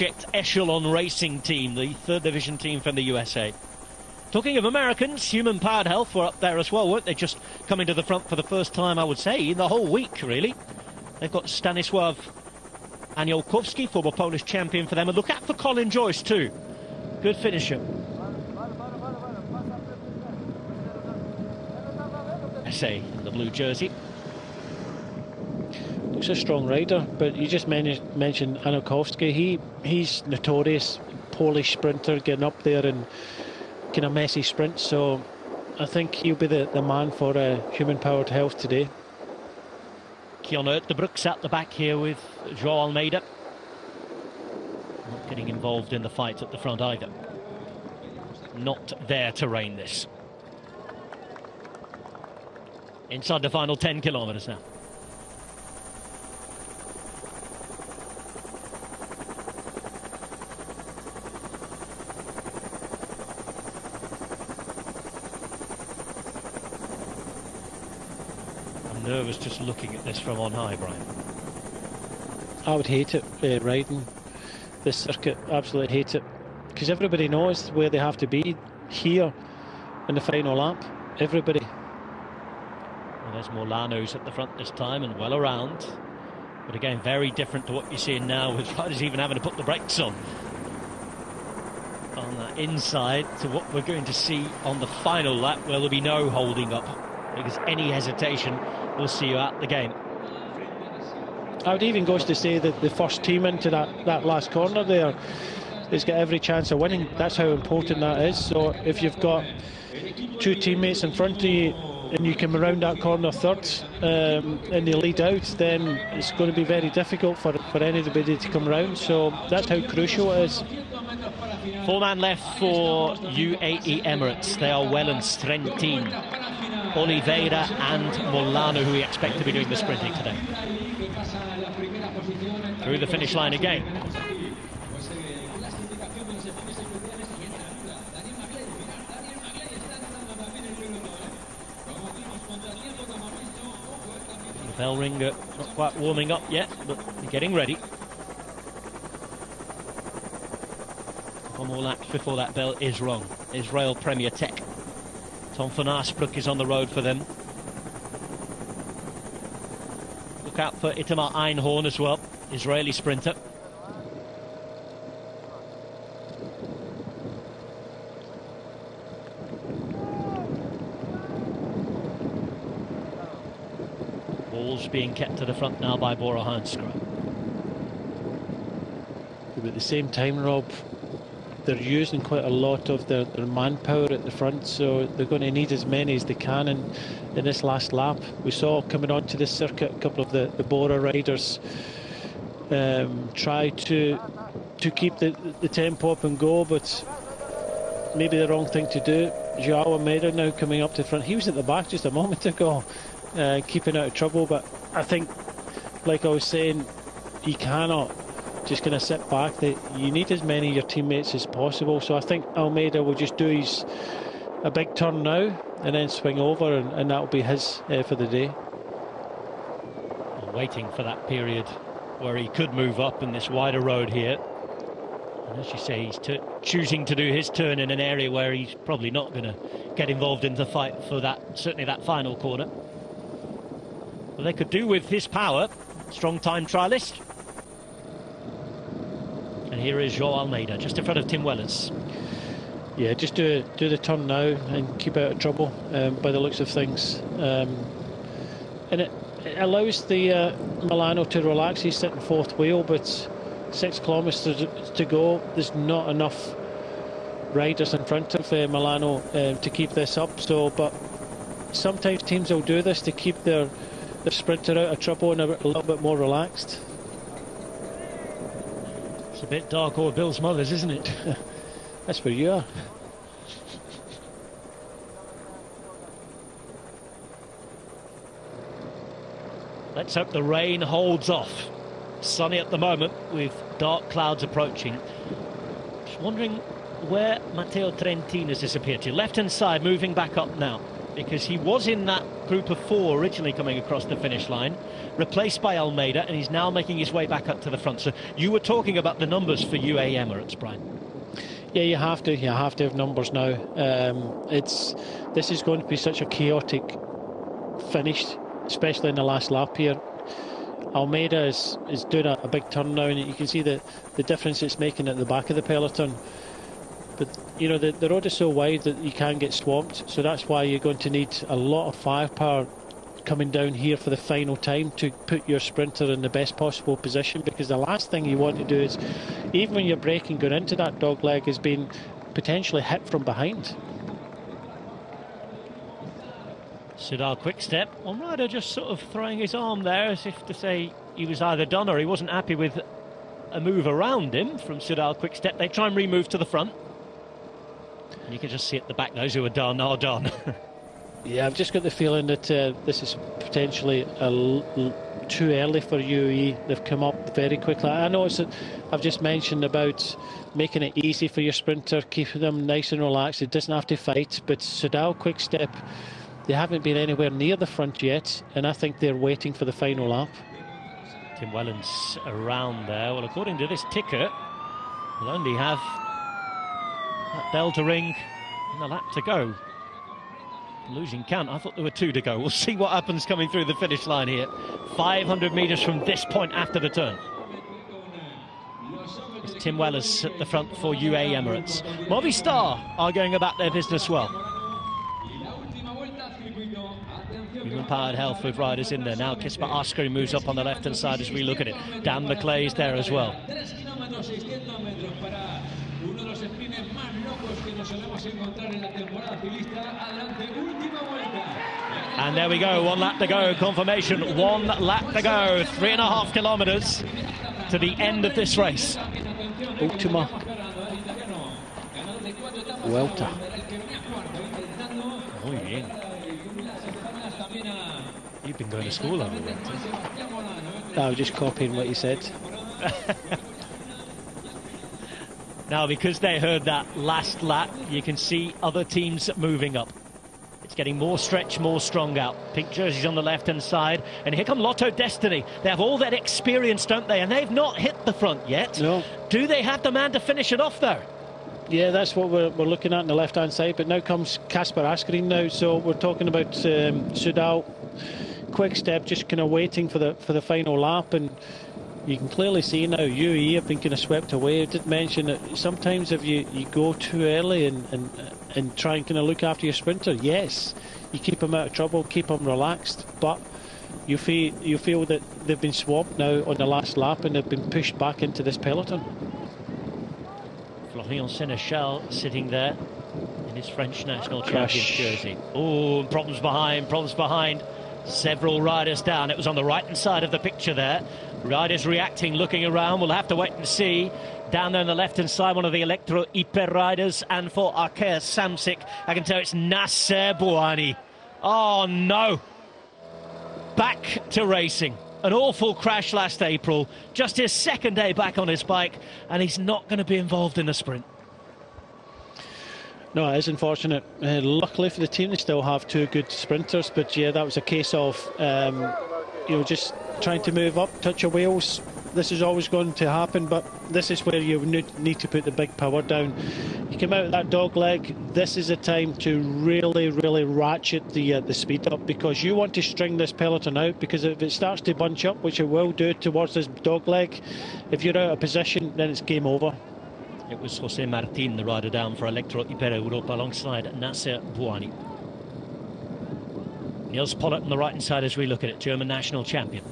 Project Echelon Racing team, the third division team from the USA. Talking of Americans, Human Powered Health were up there as well, weren't they? Just coming to the front for the first time, I would say, in the whole week, really. They've got Stanisław Aniołkowski, former Polish champion for them. And look out for Colin Joyce, too. Good finisher. SA in the blue jersey. Looks a strong rider, but you just mentioned Aniołkowski. He's notorious Polish sprinter, getting up there and kind of messy sprints, so I think he'll be the man for Human Powered Health today. Keon Ertebroek's at the back here with João Almeida. Not getting involved in the fight at the front either. Not their terrain, this. Inside the final 10 kilometres now. Nervous just looking at this from on high, Brian. I would hate it riding this circuit, absolutely hate it, because everybody knows where they have to be here in the final lap. Everybody. Well, there's Molano's at the front this time and well around, but again very different to what you're seeing now, with riders even having to put the brakes on that inside, to what we're going to see on the final lap, where there'll be no holding up, because any hesitation will see you out the game. I would even go to say that the first team into that last corner there has got every chance of winning. That's how important that is. So if you've got two teammates in front of you and you come around that corner third and they lead out, then it's going to be very difficult for anybody to come around. So that's how crucial it is. 4-man left for UAE Emirates. They are Wellens, Trentin, Oliveira and Molano, who we expect to be doing the sprinting today. Through the finish line again. The bell ringer not quite warming up yet, but getting ready. One more lap before that bell is rung. Israel Premier Tech. Tom van Aspbroek is on the road for them. Look out for Itamar Einhorn as well, Israeli sprinter. Balls being kept to the front now by Bora Hansgrohe. But at the same time, Rob, they're using quite a lot of their manpower at the front, so they're going to need as many as they can in this last lap. We saw coming onto this circuit a couple of the Bora riders try to keep the tempo up and go, but maybe the wrong thing to do. João Almeida now coming up to the front. He was at the back just a moment ago, keeping out of trouble, but I think, like I was saying, you cannot just going to sit back. You need as many of your teammates as possible, so I think Almeida will just do a big turn now and then swing over, and that'll be his for the day. Waiting for that period where he could move up in this wider road here, and as you say, he's choosing to do his turn in an area where he's probably not going to get involved in the fight for that, certainly that final corner. But they could do with his power. Strong time trialist. And here is João Almeida, just in front of Tim Wellens. Yeah, just do the turn now and keep out of trouble, by the looks of things. And it allows the Molano to relax. He's sitting fourth wheel, but 6 kilometres to go. There's not enough riders in front of Molano to keep this up. So, but sometimes teams will do this to keep their sprinter out of trouble and a little bit more relaxed. It's a bit dark over Bill's mothers, isn't it? That's where you are. Let's hope the rain holds off. Sunny at the moment with dark clouds approaching. Just wondering where Matteo Trentin has disappeared to. Left-hand side, moving back up now. because he was in that group of 4 originally coming across the finish line, replaced by Almeida, and he's now making his way back up to the front. So you were talking about the numbers for UAE Emirates, Brian. Yeah, you have to have numbers now. This is going to be such a chaotic finish, especially in the last lap here. Almeida is doing a big turn now, and you can see the difference it's making at the back of the peloton. But you know, the road is so wide that you can get swamped, so that's why you're going to need a lot of firepower coming down here for the final time to put your sprinter in the best possible position, because the last thing you want to do is, even when you're braking going into that dog leg, is being potentially hit from behind. Soudal Quick-Step, one rider just sort of throwing his arm there as if to say he was either done or he wasn't happy with a move around him from Soudal Quick-Step. They try and remove to the front, and you can just see at the back those who are done are done. Yeah, I've just got the feeling that this is potentially too early for UAE. They've come up very quickly. I know I've just mentioned about making it easy for your sprinter, keeping them nice and relaxed. It doesn't have to fight, but Soudal Quick-Step, they haven't been anywhere near the front yet, and I think they're waiting for the final lap. Tim Wellens around there. Well, according to this ticker, we'll only have that bell to ring and a lap to go. Losing count. I thought there were 2 to go. We'll see what happens coming through the finish line here. 500 metres from this point after the turn. It's Tim Wellens at the front for UAE Emirates. Movistar are going about their business well. Human-powered health with riders in there. Now Kisper Askren moves up on the left-hand side as we look at it. Dan McClay's there as well. And there we go, 1 lap to go, confirmation, 1 lap to go, 3.5 kilometres to the end of this race. Ultima Vuelta. Oh yeah. You've been going to school over there. I was just copying what you said. Now, because they heard that last lap, you can see other teams moving up. It's getting more stretch, more strong out. Pink jerseys on the left-hand side. And here come Lotto Destiny. They have all that experience, don't they? And they've not hit the front yet. No. Do they have the man to finish it off, though? Yeah, that's what we're looking at on the left-hand side. But now comes Kisper Askren now. So we're talking about Soudal Quick-Step just kind of waiting for the final lap. And you can clearly see now UAE have been kind of swept away. I did mention that sometimes if you go too early and try and kind of look after your sprinter, yes, you keep them out of trouble, keep them relaxed, but you feel that they've been swamped now on the last lap and they've been pushed back into this peloton. Florian Sénéchal sitting there in his French national champion jersey. Oh, problems behind. Several riders down. It was on the right-hand side of the picture there. Riders reacting, looking around. We'll have to wait and see. Down there on the left-hand side, one of the Electro Hyper riders. And for Arkea Samsic, I can tell it's Nasser Bouhanni. Oh, no. Back to racing. An awful crash last April. Just his 2nd day back on his bike. And he's not going to be involved in the sprint. No, it is unfortunate. Luckily for the team, they still have 2 good sprinters. But yeah, that was a case of, just trying to move up, touch of wheels. This is always going to happen, but this is where you need to put the big power down. You come out of that dog leg, this is a time to really, really ratchet the speed up, because you want to string this peloton out, because if it starts to bunch up, which it will do towards this dog leg, if you're out of position, then it's game over. It was José Martín, the rider down for Electro Hyper Europa, alongside Nasser Bouhanni. Niels Pollitt on the right-hand side as we look at it, German national champion.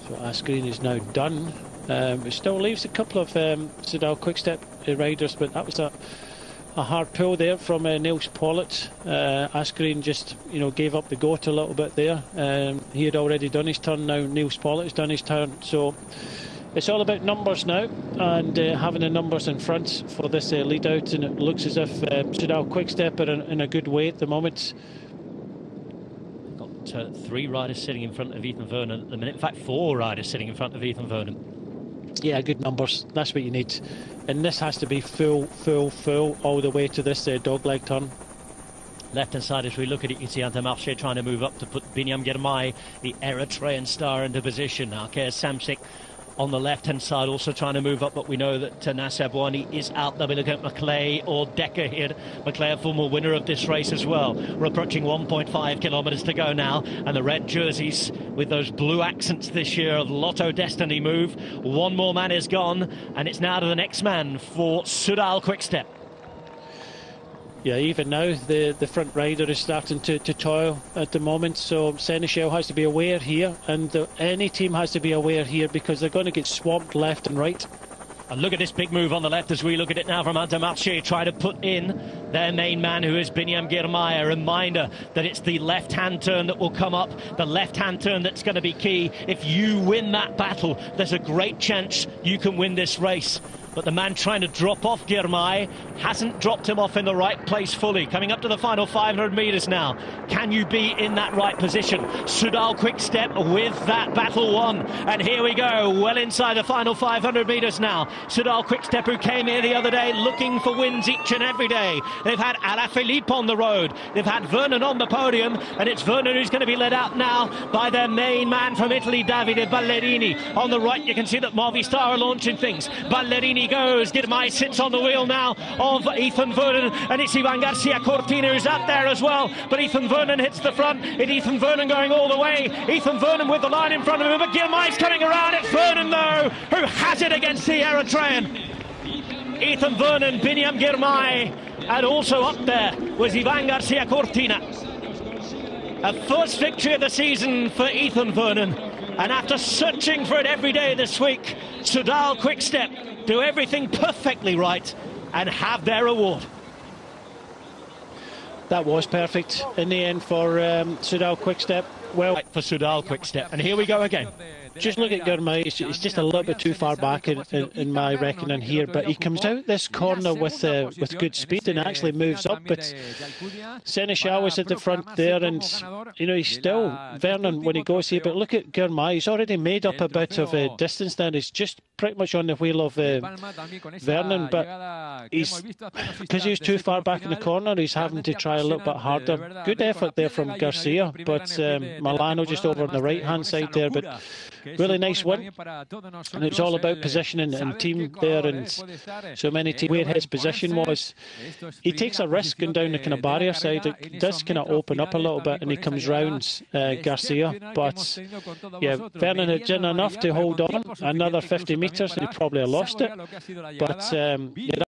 So Askren is now done. It still leaves a couple of Soudal Quick-Step riders, but that was a hard pull there from Niels Pollitt. Askren just, gave up the goat a little bit there. He had already done his turn. Now Niels Pollitt has done his turn. So it's all about numbers now, and having the numbers in front for this lead out, and it looks as if Soudal Quick-Step are in a good way at the moment. Got 3 riders sitting in front of Ethan Vernon at the minute. In fact, 4 riders sitting in front of Ethan Vernon. Yeah, good numbers. That's what you need. And this has to be full all the way to this dogleg turn. left-hand side as we look at it. You see Intermarché trying to move up to put Biniam Girmay, the Eritrean star, into position. Alkea Samsic on the left-hand side also trying to move up, but we know that Nasser Bouhanni is out there. We look at Maclay or Decker here. Maclay, a former winner of this race as well. We're approaching 1.5 kilometres to go now, and the red jerseys with those blue accents this year of Lotto Destiny move. One more man is gone, and it's now to the next man for Soudal Quickstep. Yeah, even now the front rider is starting to toil at the moment, so Seneschal has to be aware here, and any team has to be aware here because they're going to get swamped left and right. And look at this big move on the left as we look at it now from Intermarché, try to put in their main man, who is Biniam Girmay. A reminder that it's the left-hand turn that will come up, the left-hand turn that's going to be key. If you win that battle, there's a great chance you can win this race. But the man trying to drop off Girmay hasn't dropped him off in the right place fully. Coming up to the final 500 metres now. Can you be in that right position? Soudal Quickstep with that battle won. And here we go, well inside the final 500 metres now. Soudal Quickstep, who came here the other day looking for wins each and every day. They've had Alaphilippe on the road. They've had Vernon on the podium. And it's Vernon who's going to be led out now by their main man from Italy, Davide Ballerini. On the right, you can see that Movistar are launching things. Ballerini goes. Girmay sits on the wheel now of Ethan Vernon, and it's Ivan Garcia Cortina who's out there as well, but Ethan Vernon hits the front. It's Ethan Vernon going all the way. Ethan Vernon with the line in front of him, but Girmay's coming around. It's Vernon though who has it against the Eritrean. Ethan Vernon, Biniam Girmay, and also up there was Ivan Garcia Cortina. A first victory of the season for Ethan Vernon, and after searching for it every day this week, Soudal Quickstep do everything perfectly right and have their reward. That was perfect in the end for Soudal Quickstep. Well, right for Soudal Quickstep, and here we go again. Just look at Girmay, he's just a little bit too far back in my reckoning here, but he comes out this corner with good speed and actually moves up. But Seneschal was at the front there, and you know, he's still Vernon when he goes here. But look at Girmay, he's already made up a bit of a distance there. He's just pretty much on the wheel of Vernon, but he's because he's too far back in the corner, he's having to try a little bit harder. Good effort there from Garcia, but Milano just over on the right hand side there, but really nice win, and it's all about positioning and team there, and so many teams where his position was. He takes a risk going down the kind of barrier side. It does kind of open up a little bit, and he comes round Garcia, but yeah, Vernon had done enough to hold on another 50 metres, and he probably lost it, but yeah,